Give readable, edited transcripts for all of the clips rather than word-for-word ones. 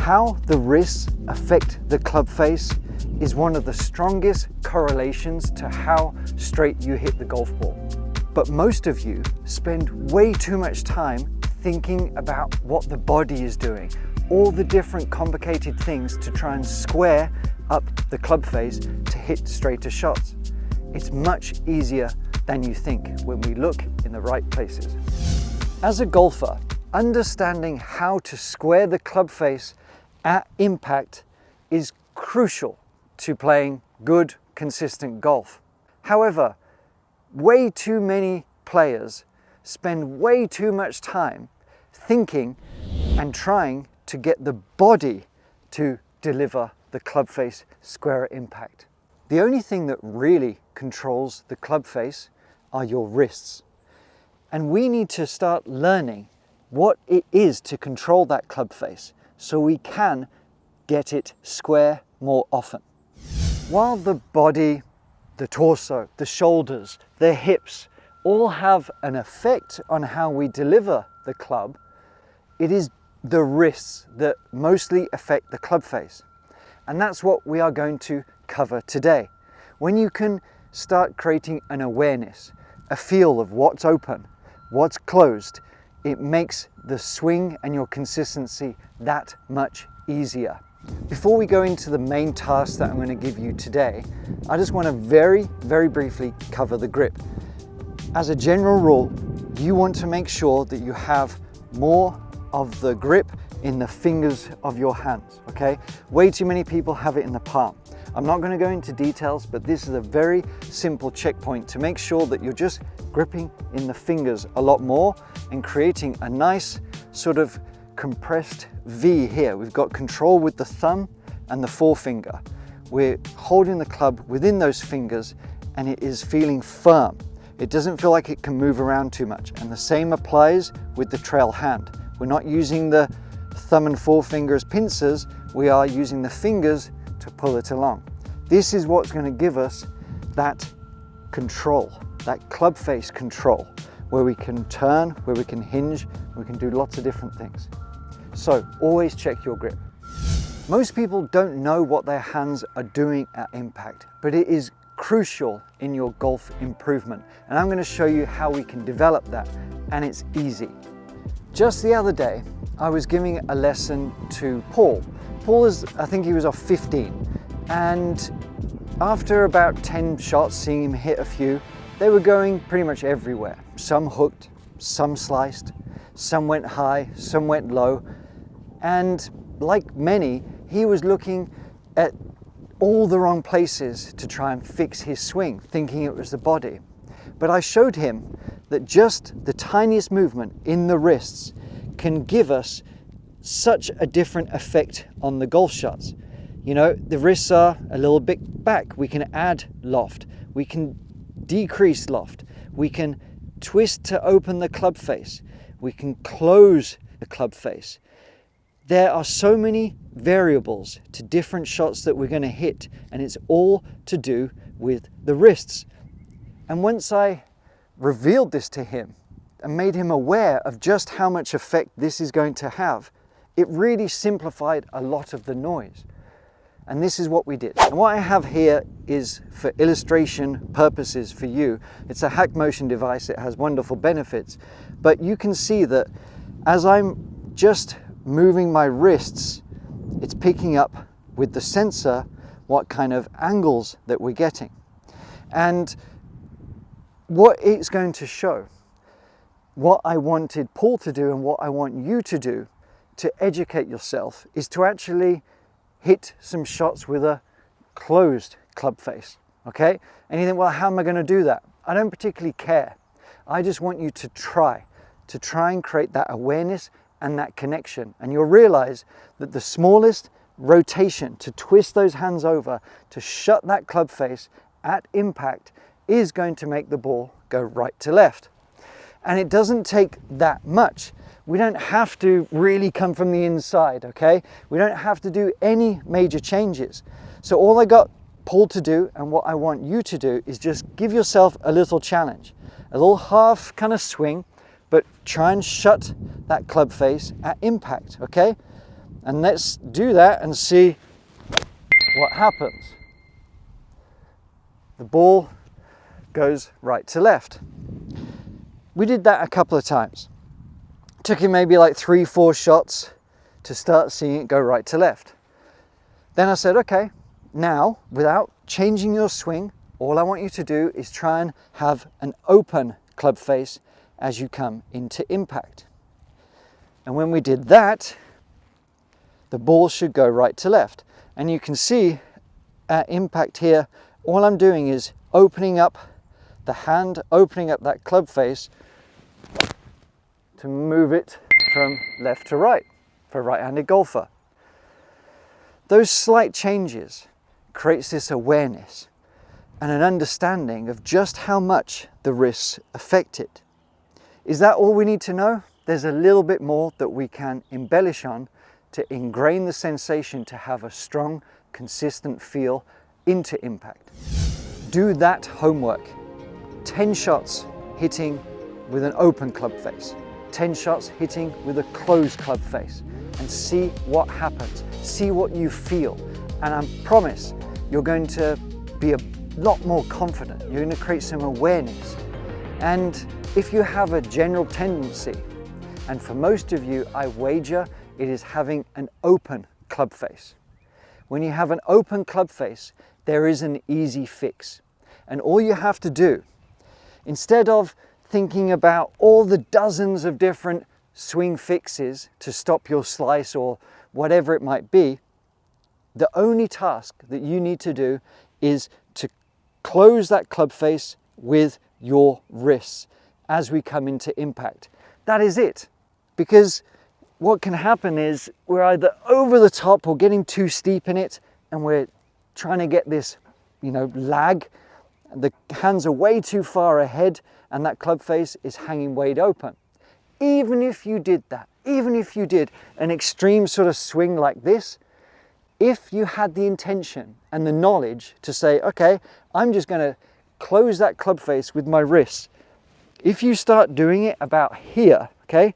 How the wrists affect the club face is one of the strongest correlations to how straight you hit the golf ball. But most of you spend way too much time thinking about what the body is doing, all the different complicated things to try and square up the club face to hit straighter shots. It's much easier than you think when we look in the right places. As a golfer, understanding how to square the club face at impact is crucial to playing good, consistent golf. However, way too many players spend way too much time thinking and trying to get the body to deliver the club face square at impact. The only thing that really controls the club face are your wrists. And we need to start learning what it is to control that club face so we can get it square more often. While the body, the torso, the shoulders, the hips all have an effect on how we deliver the club, it is the wrists that mostly affect the club face. And that's what we are going to cover today. When you can start creating an awareness, a feel of what's open, what's closed, it makes the swing and your consistency that much easier. Before we go into the main task that I'm going to give you today, I just want to very briefly cover the grip. As a general rule, you want to make sure that you have more of the grip in the fingers of your hands, okay? Way too many people have it in the palm. I'm not going to go into details, but this is a very simple checkpoint to make sure that you're just gripping in the fingers a lot more and creating a nice sort of compressed V here. We've got control with the thumb and the forefinger. We're holding the club within those fingers and it is feeling firm. It doesn't feel like it can move around too much. And the same applies with the trail hand. We're not using the thumb and forefinger as pincers, we are using the fingers to pull it along. This is what's going to give us that control, that club face control, where we can turn, where we can hinge, we can do lots of different things. So always check your grip. Most people don't know what their hands are doing at impact, but it is crucial in your golf improvement. And I'm going to show you how we can develop that, and it's easy. Just the other day, I was giving a lesson to Paul. Paul is, I think he was off 15, and after about 10 shots, seeing him hit a few, they were going pretty much everywhere. Some hooked, some sliced, some went high, some went low, and like many, he was looking at all the wrong places to try and fix his swing, thinking it was the body. But I showed him that just the tiniest movement in the wrists can give us such a different effect on the golf shots. You know, the wrists are a little bit back. We can add loft. We can decrease loft. We can twist to open the club face. We can close the club face. There are so many variables to different shots that we're going to hit, and it's all to do with the wrists. And once I revealed this to him and made him aware of just how much effect this is going to have, it really simplified a lot of the noise. And this is what we did. And what I have here is for illustration purposes for you. It's a hack motion device. It has wonderful benefits. But you can see that as I'm just moving my wrists, it's picking up with the sensor what kind of angles that we're getting. And what it's going to show, what I wanted Paul to do and what I want you to do to educate yourself, is to actually hit some shots with a closed club face, okay? And you think, well, how am I going to do that? I don't particularly care. I just want you to try and create that awareness and that connection. And you'll realize that the smallest rotation to twist those hands over, to shut that club face at impact, is going to make the ball go right to left. And it doesn't take that much. We don't have to really come from the inside, okay? We don't have to do any major changes. So all I got Paul to do, and what I want you to do, is just give yourself a little challenge. A little half kind of swing, but try and shut that club face at impact, okay? And let's do that and see what happens. The ball goes right to left. We did that a couple of times. Took him maybe like 3-4 shots to start seeing it go right to left. Then I said, okay, now without changing your swing, all I want you to do is try and have an open club face as you come into impact. And when we did that, the ball should go right to left. And you can see at impact here, all I'm doing is opening up the hand, opening up that club face to move it from left to right for a right-handed golfer. Those slight changes creates this awareness and an understanding of just how much the wrists affect it. Is that all we need to know? There's a little bit more that we can embellish on to ingrain the sensation to have a strong, consistent feel into impact. Do that homework. 10 shots hitting with an open club face, 10 shots hitting with a closed club face, and see what happens. See what you feel. And I promise you're going to be a lot more confident. You're going to create some awareness. And if you have a general tendency, and for most of you, I wager it is having an open club face. When you have an open club face, there is an easy fix. And all you have to do, instead of thinking about all the dozens of different swing fixes to stop your slice or whatever it might be, the only task that you need to do is to close that club face with your wrists as we come into impact. That is it. Because what can happen is we're either over the top or getting too steep in it, and we're trying to get this, lag. The hands are way too far ahead and that club face is hanging wide open. Even if you did that, even if you did an extreme sort of swing like this, if you had the intention and the knowledge to say, okay, I'm just going to close that club face with my wrists. If you start doing it about here, okay,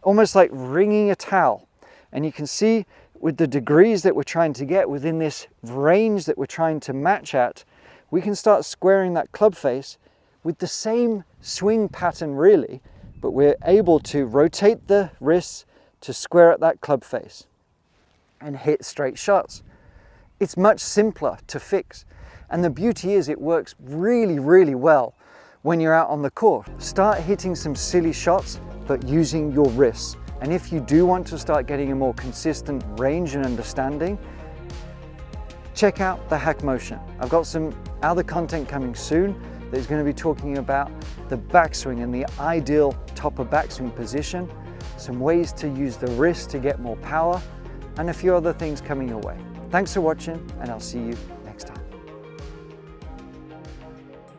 almost like wringing a towel, and you can see with the degrees that we're trying to get within this range that we're trying to match at, we can start squaring that club face with the same swing pattern really, but we're able to rotate the wrists to square at that club face and hit straight shots. It's much simpler to fix. And the beauty is it works really, really well when you're out on the court. Start hitting some silly shots, but using your wrists. And if you do want to start getting a more consistent range and understanding, check out the Hack Motion. I've got some other content coming soon that is going to be talking about the backswing and the ideal top of backswing position, some ways to use the wrist to get more power, and a few other things coming your way. Thanks for watching, and I'll see you